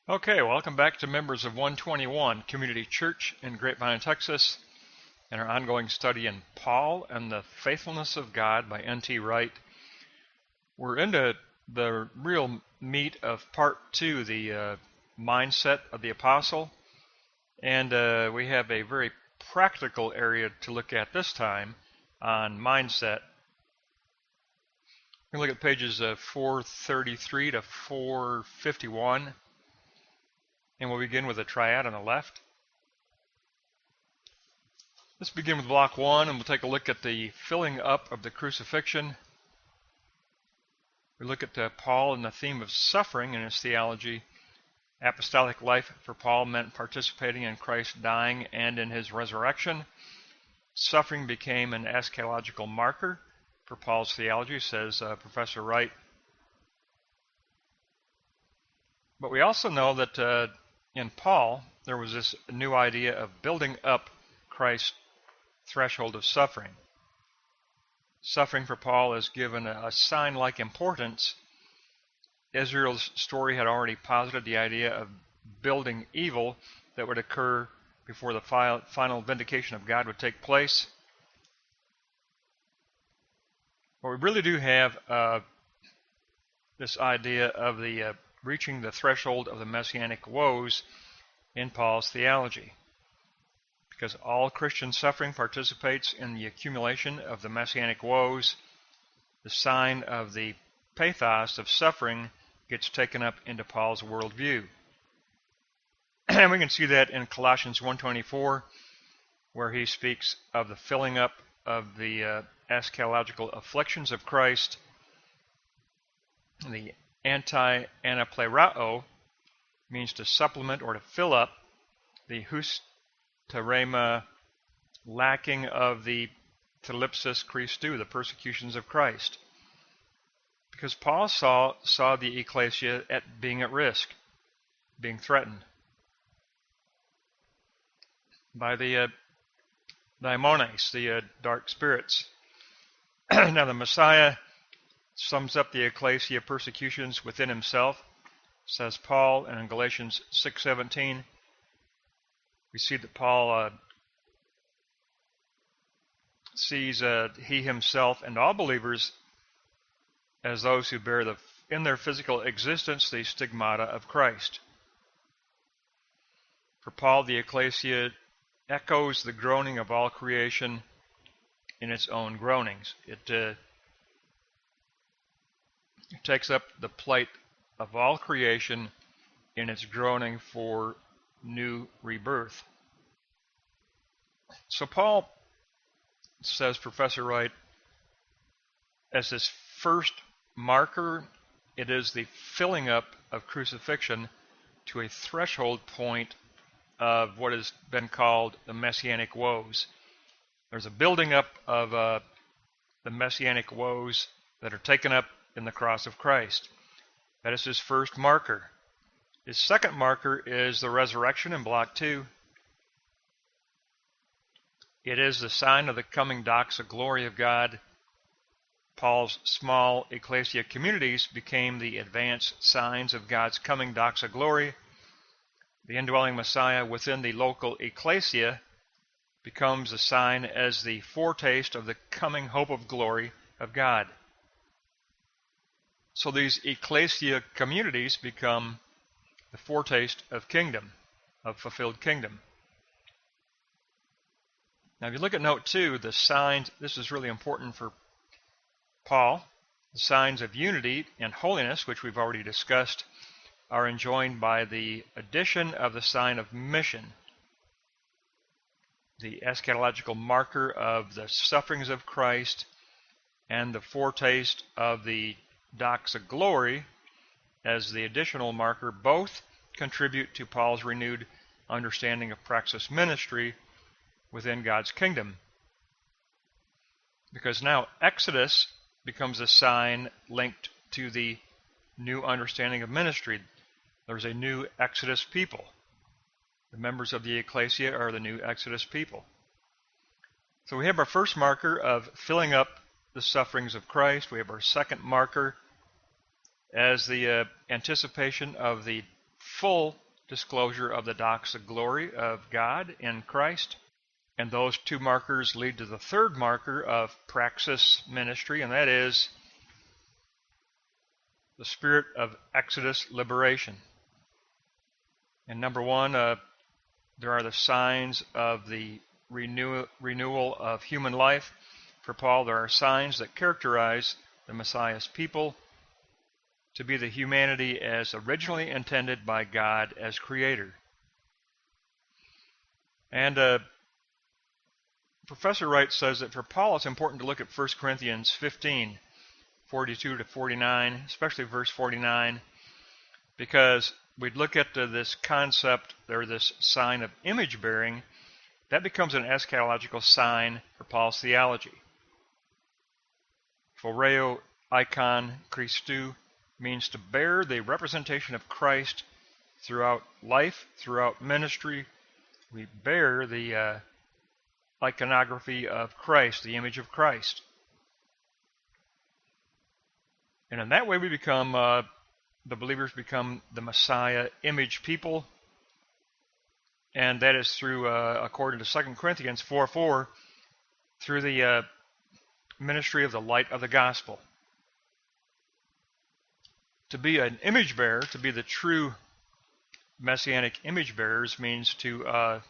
Okay, welcome back to members of 121 Community Church in Grapevine, Texas, and our ongoing study in Paul and the Faithfulness of God by N.T. Wright. We're into the real meat of part 2, the mindset of the apostle, and we have a very practical area to look at this time on mindset. We're going to look at pages 433 to 451. And we'll begin with a triad on the left. Let's begin with block 1, and we'll take a look at the filling up of the crucifixion. We look at Paul and the theme of suffering in his theology. Apostolic life for Paul meant participating in Christ's dying and in his resurrection. Suffering became an eschatological marker for Paul's theology, says Professor Wright. But we also know that in Paul, there was this new idea of building up Christ's threshold of suffering. Suffering for Paul is given a sign-like importance. Israel's story had already posited the idea of building evil that would occur before the final vindication of God would take place. But we really do have this idea of the reaching the threshold of the messianic woes in Paul's theology. Because all Christian suffering participates in the accumulation of the messianic woes, the sign of the pathos of suffering gets taken up into Paul's worldview. And we can see that in Colossians 1:24, where he speaks of the filling up of the eschatological afflictions of Christ. The anti-anaplerao means to supplement or to fill up, the hustarema lacking of the thlipsis Christou, the persecutions of Christ. Because Paul saw the ecclesia being at risk, being threatened by the daimones, the dark spirits. Now the Messiah sums up the ecclesia persecutions within himself, says Paul, and in Galatians 6:17, we see that Paul sees he himself and all believers as those who bear in their physical existence the stigmata of Christ. For Paul, the ecclesia echoes the groaning of all creation in its own groanings. It takes up the plight of all creation in its groaning for new rebirth. So Paul, says Professor Wright, as this first marker, it is the filling up of crucifixion to a threshold point of what has been called the messianic woes. There's a building up of the messianic woes that are taken up in the cross of Christ. That is his first marker. His second marker is the resurrection in block 2. It is the sign of the coming doxa glory of God. Paul's small ecclesia communities became the advanced signs of God's coming doxa glory. The indwelling Messiah within the local ecclesia becomes a sign as the foretaste of the coming hope of glory of God. So these ecclesia communities become the foretaste of kingdom, of fulfilled kingdom. Now if you look at note 2, the signs, this is really important for Paul, the signs of unity and holiness, which we've already discussed, are enjoined by the addition of the sign of mission, the eschatological marker of the sufferings of Christ and the foretaste of the doxa glory as the additional marker. Both contribute to Paul's renewed understanding of Praxis ministry within God's kingdom. Because now Exodus becomes a sign linked to the new understanding of ministry. There's a new Exodus people. The members of the ecclesia are the new Exodus people. So we have our first marker of filling up the sufferings of Christ. We have our second marker as the anticipation of the full disclosure of the doxa glory of God in Christ. And those two markers lead to the third marker of Praxis ministry, and that is the spirit of Exodus liberation. And number one, there are the signs of the renewal of human life. For Paul, there are signs that characterize the Messiah's people to be the humanity as originally intended by God as creator. And Professor Wright says that for Paul it's important to look at 1 Corinthians 15, 42 to 49, especially verse 49, because we'd look at this concept, or this sign of image bearing, that becomes an eschatological sign for Paul's theology. Phoreo icon Christou means to bear the representation of Christ throughout life, throughout ministry. We bear the iconography of Christ, the image of Christ. And in that way we become, the believers become the Messiah image people. And that is through, according to 2 Corinthians 4:4, through the ministry of the light of the gospel. To be an image bearer, to be the true messianic image bearers, means to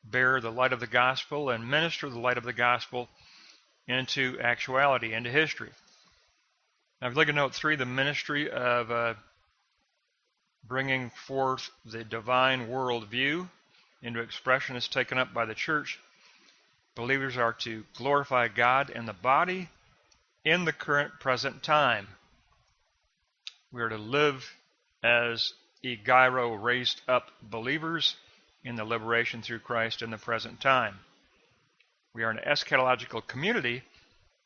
bear the light of the gospel and minister the light of the gospel into actuality, into history. Now, if you look at note 3, the ministry of bringing forth the divine worldview into expression is taken up by the church. Believers are to glorify God in the body in the current present time. We are to live as egeiro, raised up believers in the liberation through Christ in the present time. We are an eschatological community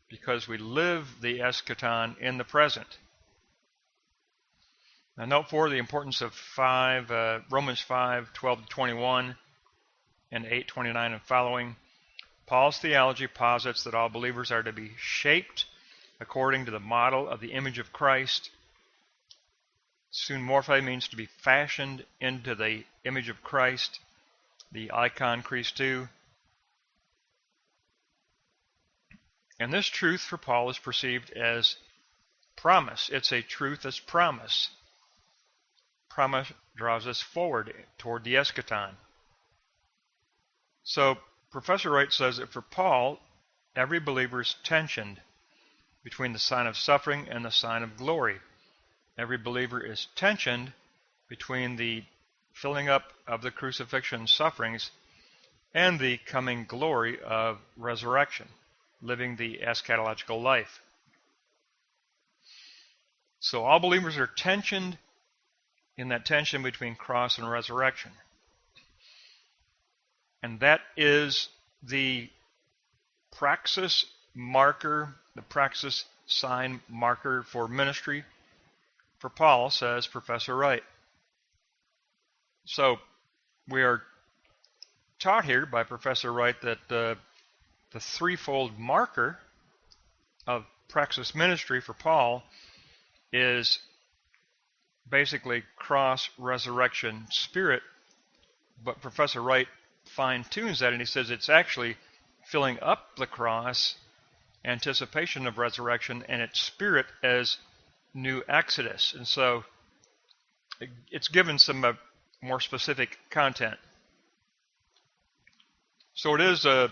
because we live the eschaton in the present. Now note 4, the importance of Romans 5:12 to 21 and 8:29 and following. Paul's theology posits that all believers are to be shaped according to the model of the image of Christ. Sunmorphe means to be fashioned into the image of Christ, the icon Christou. And this truth for Paul is perceived as promise. It's a truth as promise. Promise draws us forward toward the eschaton. So Professor Wright says that for Paul, every believer is tensioned between the sign of suffering and the sign of glory. Every believer is tensioned between the filling up of the crucifixion sufferings and the coming glory of resurrection, living the eschatological life. So all believers are tensioned in that tension between cross and resurrection. And that is the praxis marker, the praxis sign marker for ministry for Paul, says Professor Wright. So we are taught here by Professor Wright that the threefold marker of praxis ministry for Paul is basically cross, resurrection, spirit. But Professor Wright fine-tunes that, and he says it's actually filling up the cross, anticipation of resurrection, and its spirit as new exodus. And so it's given some more specific content. So it is the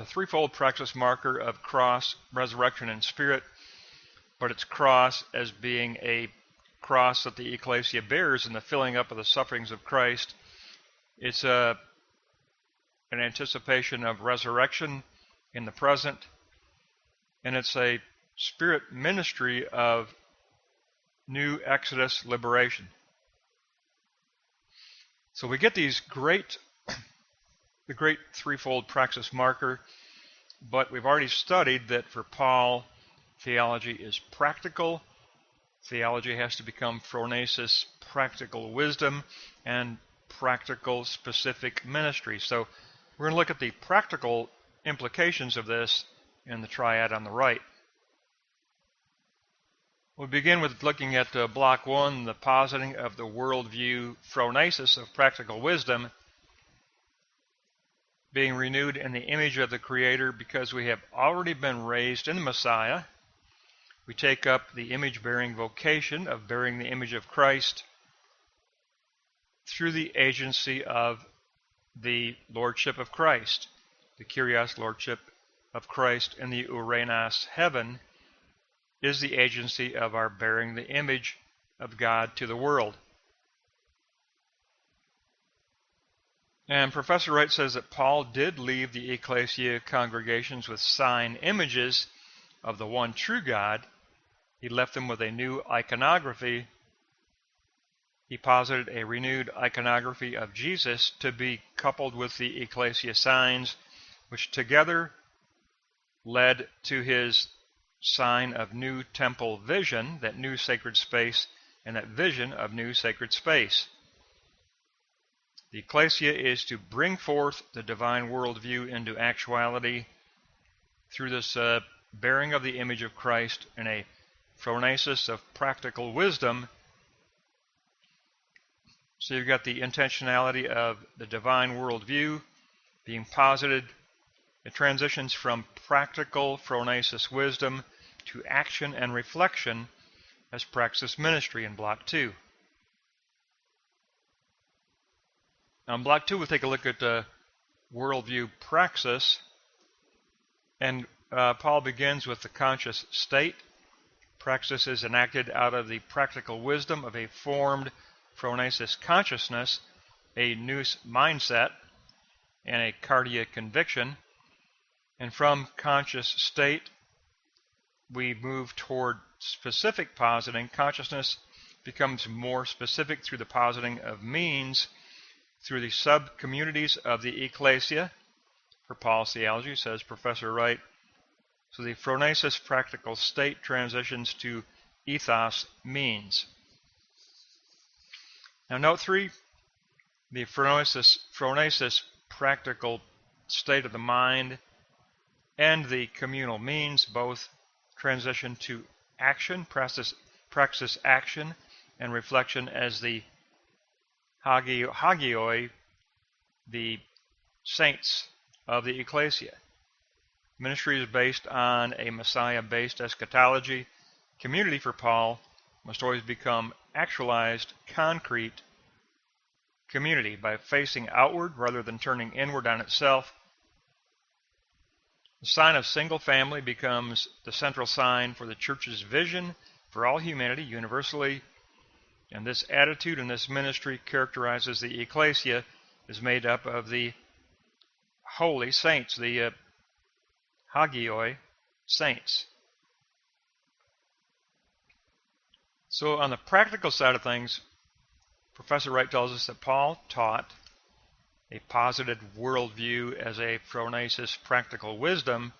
threefold praxis marker of cross, resurrection, and spirit, but it's cross as being a cross that the ecclesia bears in the filling up of the sufferings of Christ. It's an anticipation of resurrection in the present, and it's a spirit ministry of new exodus liberation. So we get the great threefold praxis marker, but we've already studied that for Paul, theology is practical. Theology has to become phronesis, practical wisdom, and practical specific ministry. So we're going to look at the practical implications of this in the triad on the right. We'll begin with looking at Block 1, the positing of the worldview phronesis of practical wisdom, being renewed in the image of the Creator because we have already been raised in the Messiah. We take up the image-bearing vocation of bearing the image of Christ through the agency of the Lordship of Christ. The Kyrios Lordship of Christ in the Urenas heaven is the agency of our bearing the image of God to the world. And Professor Wright says that Paul did leave the ecclesia congregations with sign images of the one true God. He left them with a new iconography. He posited a renewed iconography of Jesus to be coupled with the ecclesia signs, which together led to his sign of new temple vision, that new sacred space, and that vision of new sacred space. The ecclesia is to bring forth the divine worldview into actuality through this bearing of the image of Christ in a phronesis of practical wisdom. So you've got the intentionality of the divine worldview being posited. It transitions from practical phronesis wisdom to action and reflection as Praxis ministry in Block 2. Now in Block 2 we'll take a look at worldview praxis, and Paul begins with the conscious state. Praxis is enacted out of the practical wisdom of a formed phronesis consciousness, a nous mindset, and a cardia conviction. And from conscious state we move toward specific positing. Consciousness becomes more specific through the positing of means through the sub-communities of the ecclesia. For Paul's theology, says Professor Wright, so the phronesis practical state transitions to ethos means. Now note 3, the phronesis practical state of the mind and the communal means both transition to action, praxis action, and reflection as the hagioi, the saints of the ecclesia. Ministry is based on a Messiah-based eschatology. Community for Paul must always become actualized, concrete community by facing outward rather than turning inward on itself. The sign of single family becomes the central sign for the church's vision for all humanity universally, and this attitude and this ministry characterizes the ecclesia, is made up of the holy saints, the hagioi saints. So on the practical side of things, Professor Wright tells us that Paul taught a posited worldview as a phronesis practical wisdom,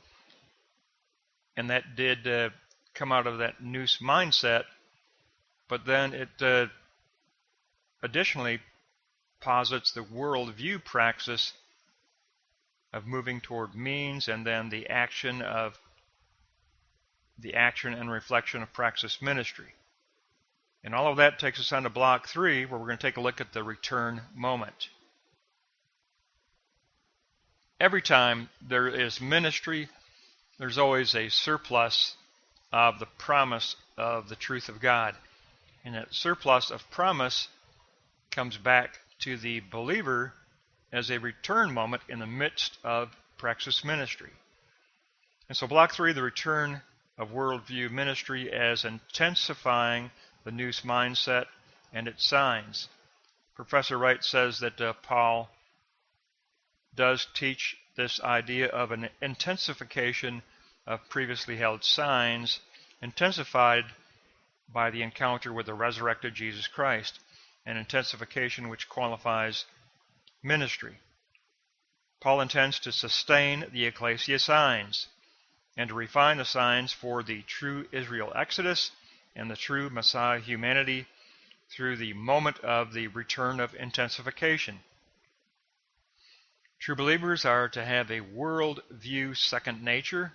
and that did come out of that nous mindset, but then it additionally posits the worldview praxis of moving toward means, and then the action and reflection of praxis ministry. And all of that takes us on to Block 3, where we're going to take a look at the return moment. Every time there is ministry, there's always a surplus of the promise of the truth of God. And that surplus of promise comes back to the believer as a return moment in the midst of praxis ministry. And so Block 3, the return of worldview ministry as intensifying the nous mindset and its signs. Professor Wright says that Paul does teach this idea of an intensification of previously held signs, intensified by the encounter with the resurrected Jesus Christ, an intensification which qualifies ministry. Paul intends to sustain the ecclesia signs and to refine the signs for the true Israel exodus and the true Messiah humanity through the moment of the return of intensification. True believers are to have a world view second nature,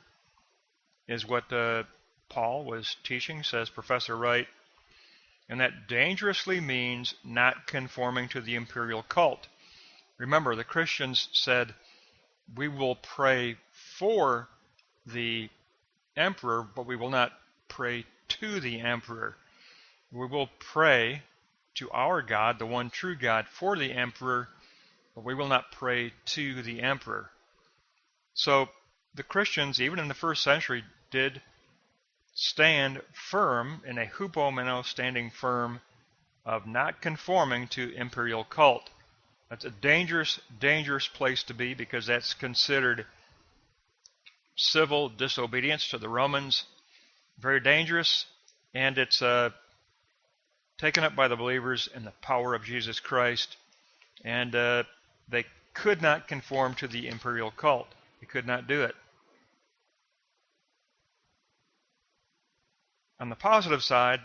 is what Paul was teaching, says Professor Wright, and that dangerously means not conforming to the imperial cult. Remember, the Christians said, we will pray for the emperor, but we will not pray to the emperor. We will pray to our God, the one true God, for the emperor, but we will not pray to the emperor. So the Christians, even in the first century, did stand firm in a hupomeno, standing firm of not conforming to imperial cult. That's a dangerous, dangerous place to be, because that's considered civil disobedience to the Romans. Very dangerous, and it's taken up by the believers in the power of Jesus Christ, and they could not conform to the imperial cult. They could not do it. On the positive side,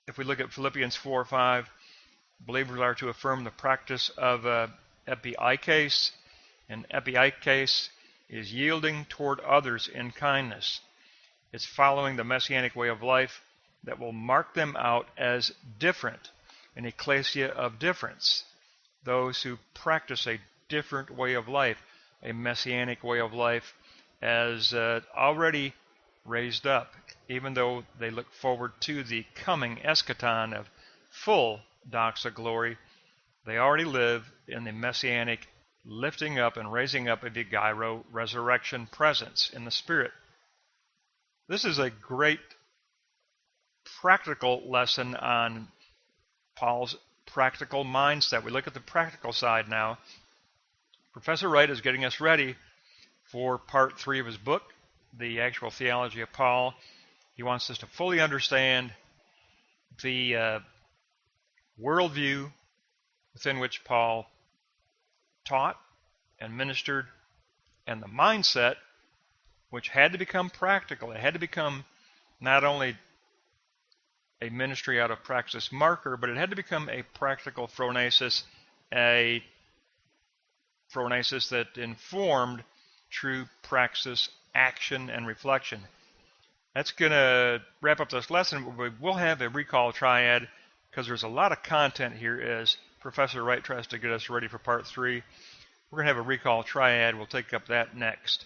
if we look at Philippians 4:5, believers are to affirm the practice of epieikes, and epieikes is yielding toward others in kindness. It's following the messianic way of life that will mark them out as different, an ecclesia of difference, those who practice a different way of life, a messianic way of life, as already raised up, even though they look forward to the coming eschaton of full doxa glory. They already live in the messianic lifting up and raising up of the gyro resurrection presence in the Spirit. This is a great practical lesson on Paul's practical mindset. We look at the practical side now. Professor Wright is getting us ready for part 3 of his book, The Actual Theology of Paul. He wants us to fully understand the worldview within which Paul taught and ministered, and the mindset which had to become practical. It had to become not only a ministry out of Praxis marker, but it had to become a practical phronesis, a phronesis that informed true Praxis action and reflection. That's going to wrap up this lesson. We will have a recall triad, because there's a lot of content here as Professor Wright tries to get us ready for part 3. We're going to have a recall triad. We'll take up that next.